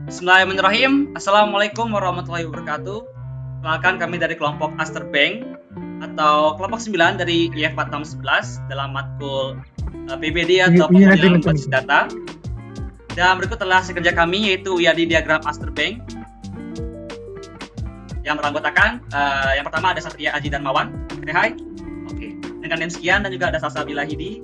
Bismillahirrahmanirrahim. Assalamualaikum warahmatullahi wabarakatuh. Perkenalkan kami dari kelompok Aster Bank atau kelompok 9 dari IF 4611 dalam matkul PBD atau pemodel basis data. Dan berikut adalah hasil kerja kami, yaitu WIADI diagram Aster Bank yang beranggotakan yang pertama ada Satria Aji dan Mawan. Oke, hai. Oke. Dengan name sekian dan juga ada Salsabila Hidi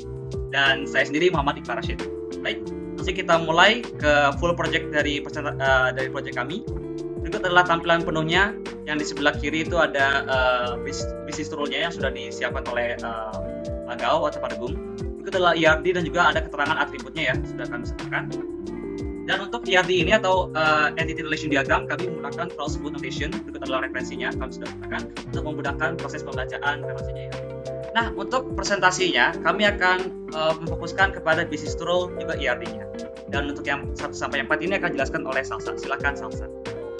dan saya sendiri Muhammad Iqbal Rashid. Baik. Jadi kita mulai ke full project dari project kami. Berikut adalah tampilan penuhnya. Yang di sebelah kiri itu ada business rule-nya yang sudah disiapkan oleh Agao atau Pargung. Berikut adalah ERD dan juga ada keterangan atributnya ya, sudah kami sertakan. Dan untuk ERD ini atau Entity Relation Diagram, kami menggunakan Crossboot Notation. Berikut adalah referensinya, kami sudah sertakan untuk memudahkan proses pembacaan referensinya ya. Nah, untuk presentasinya, kami akan memfokuskan kepada business rule juga ERD-nya. Dan untuk yang 1 sampai 4 ini akan dijelaskan oleh Salsa. Silakan Salsa.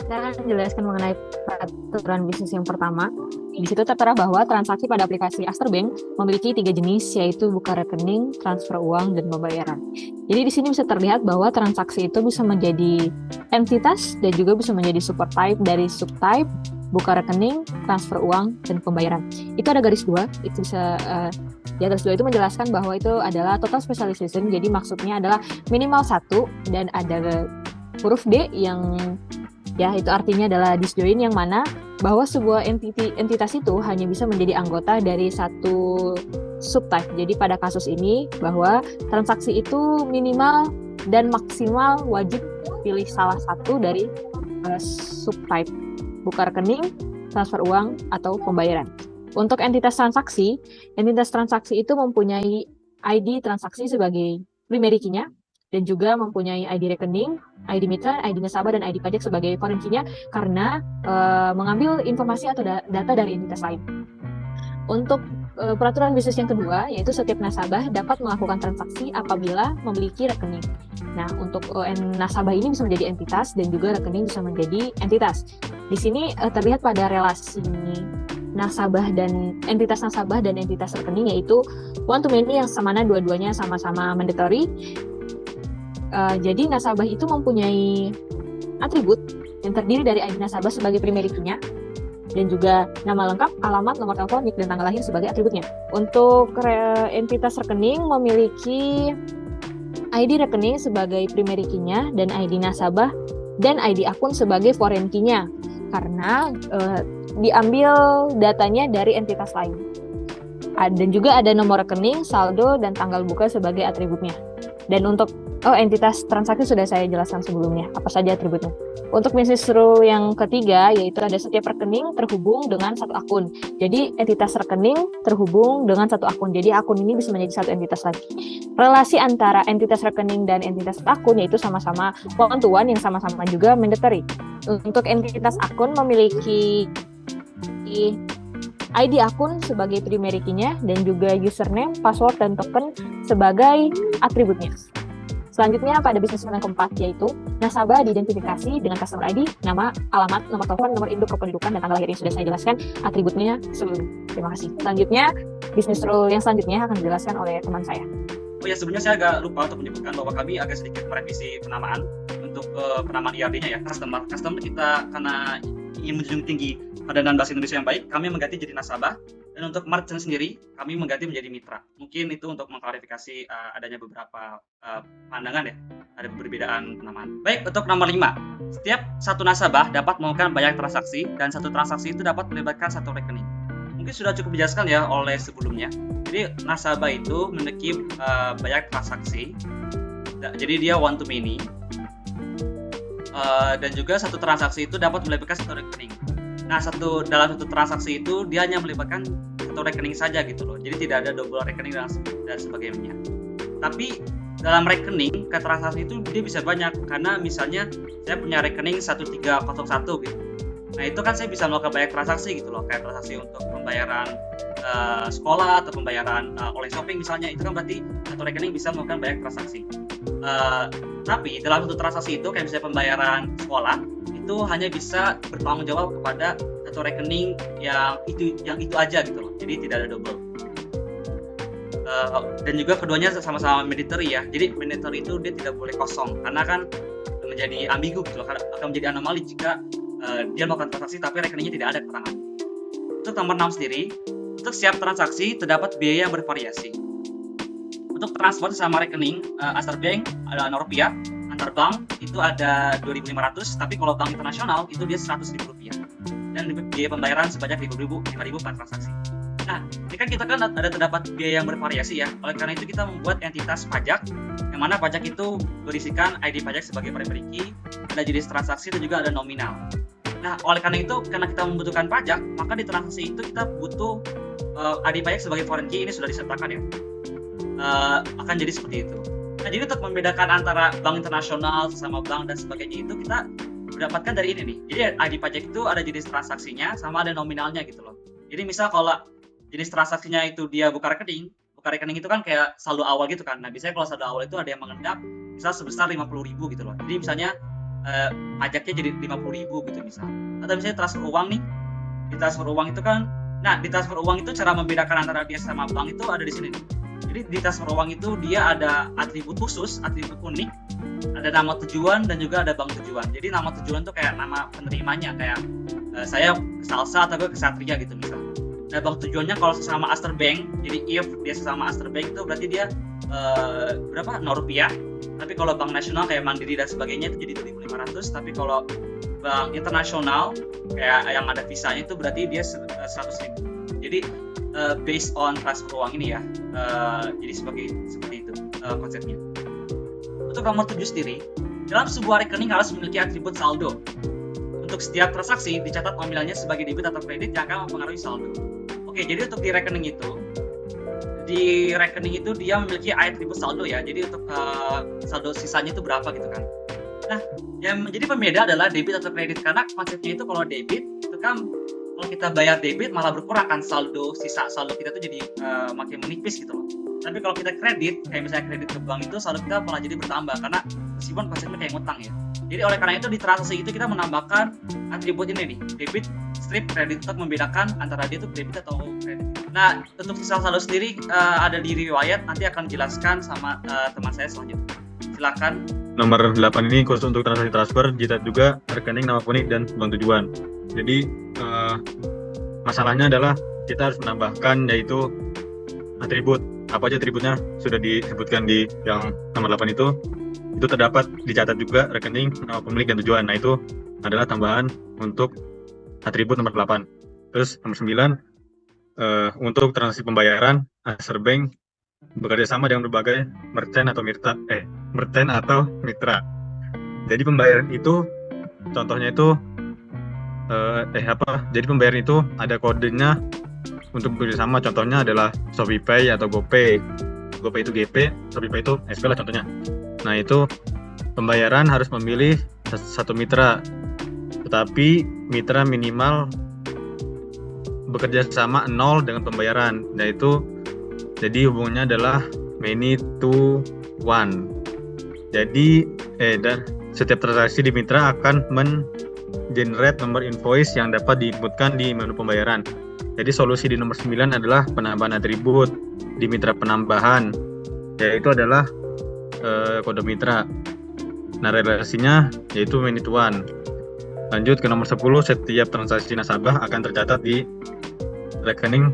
Saya akan menjelaskan mengenai peraturan bisnis yang pertama. Di situ tertera bahwa transaksi pada aplikasi Aster Bank memiliki 3 jenis, yaitu buka rekening, transfer uang, dan pembayaran. Jadi di sini bisa terlihat bahwa transaksi itu bisa menjadi entitas dan juga bisa menjadi supertype dari subtype, buka rekening, transfer uang, dan pembayaran. Itu ada garis 2, itu bisa di atas 2 itu menjelaskan bahwa itu adalah total specialization, jadi maksudnya adalah minimal 1 dan ada huruf D yang ya itu artinya adalah disjoin, yang mana bahwa sebuah entitas itu hanya bisa menjadi anggota dari satu subtype. Jadi pada kasus ini bahwa transaksi itu minimal dan maksimal wajib pilih salah satu dari subtype, buka rekening, transfer uang, atau pembayaran. Untuk entitas transaksi itu mempunyai ID transaksi sebagai primary key-nya dan juga mempunyai ID rekening, ID mitra, ID nasabah, dan ID pajak sebagai foreign key-nya karena mengambil informasi atau data dari entitas lain. Untuk peraturan bisnis yang kedua, yaitu setiap nasabah dapat melakukan transaksi apabila memiliki rekening. Nah, untuk nasabah ini bisa menjadi entitas dan juga rekening bisa menjadi entitas. Di sini terlihat pada relasi nasabah dan entitas rekening, yaitu one to many yang mana dua-duanya sama-sama mandatory. Jadi nasabah itu mempunyai atribut yang terdiri dari ID nasabah sebagai primary key-nya dan juga nama lengkap, alamat, nomor telepon, NIK, dan tanggal lahir sebagai atributnya. Untuk entitas rekening memiliki ID rekening sebagai primary key-nya dan ID nasabah dan ID akun sebagai foreign key-nya karena diambil datanya dari entitas lain. Dan juga ada nomor rekening, saldo, dan tanggal buka sebagai atributnya. Dan untuk entitas transaksi sudah saya jelaskan sebelumnya, apa saja atributnya. Untuk business rule yang ketiga, yaitu ada setiap rekening terhubung dengan satu akun. Jadi entitas rekening terhubung dengan satu akun. Jadi akun ini bisa menjadi satu entitas lagi. Relasi antara entitas rekening dan entitas akun yaitu sama-sama one to one yang sama-sama juga mandatory. Untuk entitas akun memiliki ID akun sebagai primary key-nya dan juga username, password, dan token sebagai atributnya. Selanjutnya pada bisnis yang keempat, yaitu nasabah diidentifikasi dengan customer ID, nama, alamat, nomor telepon, nomor induk kependudukan, dan tanggal lahir yang sudah saya jelaskan atributnya sebelumnya. Terima kasih. Selanjutnya, bisnis rule yang selanjutnya akan dijelaskan oleh teman saya. Oh ya, sebelumnya saya agak lupa untuk menyebutkan bahwa kami agak sedikit merevisi penamaan untuk penamaan ERD-nya ya. Customer kita karena ingin menjunjung tinggi padanan bahasa Indonesia yang baik, kami mengganti jadi nasabah, dan untuk merchant sendiri kami mengganti menjadi mitra. Mungkin itu untuk mengklarifikasi adanya beberapa pandangan ya, ada perbedaan penamaan. Baik, untuk nomor 5, setiap satu nasabah dapat melakukan banyak transaksi dan satu transaksi itu dapat melibatkan satu rekening. Mungkin sudah cukup dijelaskan ya oleh sebelumnya. Jadi nasabah itu memiliki banyak transaksi, jadi dia one to many. Dan juga satu transaksi itu dapat melibatkan satu rekening. Nah, dalam satu transaksi itu dia hanya melibatkan satu rekening saja gitu loh. Jadi tidak ada double rekening dan sebagainya. Tapi dalam rekening ke transaksi itu dia bisa banyak karena misalnya saya punya rekening 1301 gitu. Nah, itu kan saya bisa melakukan banyak transaksi gitu loh, kayak transaksi untuk pembayaran sekolah atau pembayaran oleh shopping misalnya, itu kan berarti satu rekening bisa melakukan banyak transaksi. Tapi dalam satu transaksi itu kayak misalnya pembayaran sekolah itu hanya bisa bertanggung jawab kepada satu rekening yang itu aja gitu loh, jadi tidak ada double. Dan juga keduanya sama-sama mandatory ya, jadi mandatory itu dia tidak boleh kosong karena kan menjadi ambigu gitu loh, akan menjadi anomali jika dia melakukan transaksi tapi rekeningnya tidak ada keterangan. Untuk nomor 6 sendiri, untuk setiap transaksi terdapat biaya yang bervariasi. Untuk transfer sama rekening Aster Bank ada Rupiah, antar bank itu ada 2.500, tapi kalau bank internasional itu dia 100.000 rupiah. Dan biaya pembayaran sebanyak 5.000 per transaksi. Nah, ini kan kita kan ada terdapat biaya yang bervariasi ya. Oleh karena itu kita membuat entitas pajak, yang mana pajak itu berisikan ID pajak sebagai primary key, ada jenis transaksi dan juga ada nominal. Nah, oleh karena itu, karena kita membutuhkan pajak, maka di transaksi itu kita butuh ID pajak sebagai foreign key, ini sudah disertakan ya. Akan jadi seperti itu. Nah, jadi untuk membedakan antara bank internasional, sesama bank dan sebagainya itu kita mendapatkan dari ini nih. Jadi ID pajak itu ada jenis transaksinya sama ada nominalnya gitu loh. Jadi misal kalau jenis transaksinya itu dia buka rekening itu kan kayak saldo awal gitu kan. Nah, biasanya kalau saldo awal itu ada yang mengendap misal sebesar 50.000 gitu loh. Jadi misalnya pajaknya jadi 50.000 gitu misal. Atau misalnya transfer uang nih. Di transfer uang itu kan, nah di transfer uang itu cara membedakan antara dia sama bank itu ada di sini nih. Jadi di transfer uang itu dia ada atribut khusus, atribut unik, ada nama tujuan dan juga ada bank tujuan. Jadi nama tujuan tuh kayak nama penerimanya, kayak saya ke Salsa atau ke Satria gitu misal. Nah, bank tujuannya kalau sesama Aster Bank, jadi if dia sesama Aster Bank itu berarti dia berapa? Rupiah. Tapi kalau bank nasional kayak Mandiri dan sebagainya itu jadi 2.500. Tapi kalau bank internasional kayak yang ada visanya itu berarti dia 100.000. Jadi based on transfer uang ini ya, jadi seperti itu konsepnya. Untuk nomor 7 sendiri, dalam sebuah rekening harus memiliki atribut saldo. Untuk setiap transaksi dicatat nominalnya sebagai debit atau kredit yang akan mempengaruhi saldo. Oke, jadi untuk di rekening itu dia memiliki atribut saldo ya. Jadi untuk saldo sisanya itu berapa gitu kan. Nah, yang menjadi pembeda adalah debit atau kredit, karena konsepnya itu kalau debit itu kan kalau kita bayar debit malah berkurang kan sisa saldo kita tuh jadi makin menipis gitu loh. Tapi kalau kita kredit, kayak misalnya kredit ke bank itu saldo kita malah jadi bertambah karena meskipun konsepnya kayak ngutang ya. Jadi oleh karena itu di transaksi itu kita menambahkan atribut ini nih, debit, strip, kredit untuk membedakan antara dia itu debit atau kredit. Nah, untuk sisa saldo sendiri ada di riwayat, nanti akan dijelaskan sama teman saya selanjutnya. Silakan. Nomor 8 ini khusus untuk transaksi transfer, dicatat juga rekening, nama unik, dan bank tujuan. Jadi masalahnya adalah kita harus menambahkan yaitu atribut. Apa aja atributnya sudah disebutkan di yang nomor 8 itu terdapat dicatat juga rekening, nama pemilik, dan tujuan. Nah, itu adalah tambahan untuk atribut nomor 8. Terus nomor 9 untuk transaksi pembayaran, Aster Bank bekerja sama dengan berbagai merchant atau mitra. Jadi pembayaran itu contohnya itu jadi pembayaran itu ada kodenya untuk bekerja sama, contohnya adalah ShopeePay atau GoPay. GoPay itu GP, ShopeePay itu SP lah contohnya. Nah, itu pembayaran harus memilih satu mitra, tetapi mitra minimal bekerja sama 0 dengan pembayaran. Nah, itu jadi hubungannya adalah many to one. Jadi dan setiap transaksi di mitra akan generate nomor invoice yang dapat diinputkan di menu pembayaran. Jadi solusi di nomor 9 adalah penambahan atribut di mitra penambahan, yaitu adalah kode mitra. Nah, relasinya yaitu many to one. Lanjut ke nomor 10, setiap transaksi nasabah akan tercatat di rekening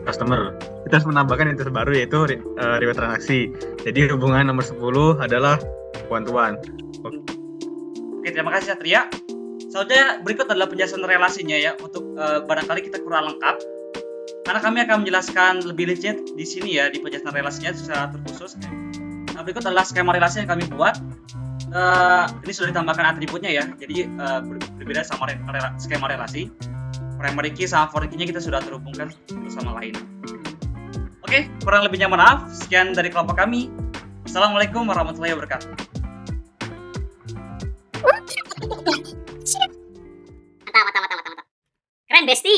customer. Kita harus menambahkan yang terbaru yaitu riwayat transaksi. Jadi hubungan nomor 10 adalah one to one. Oke, terima kasih Satria. Selanjutnya berikut adalah penjelasan relasinya ya, untuk barangkali kita kurang lengkap. Karena kami akan menjelaskan lebih legit di sini ya, di penjelasan relasinya secara terkhusus. Nah, berikut adalah skema relasi yang kami buat. Ini sudah ditambahkan atributnya ya, jadi berbeda sama skema relasi. Primary key sama foreign key-nya kita sudah terhubungkan satu sama lain. Oke, kurang lebihnya maaf. Sekian dari kelompok kami. Assalamualaikum warahmatullahi wabarakatuh. Mantap. Keren, Besti.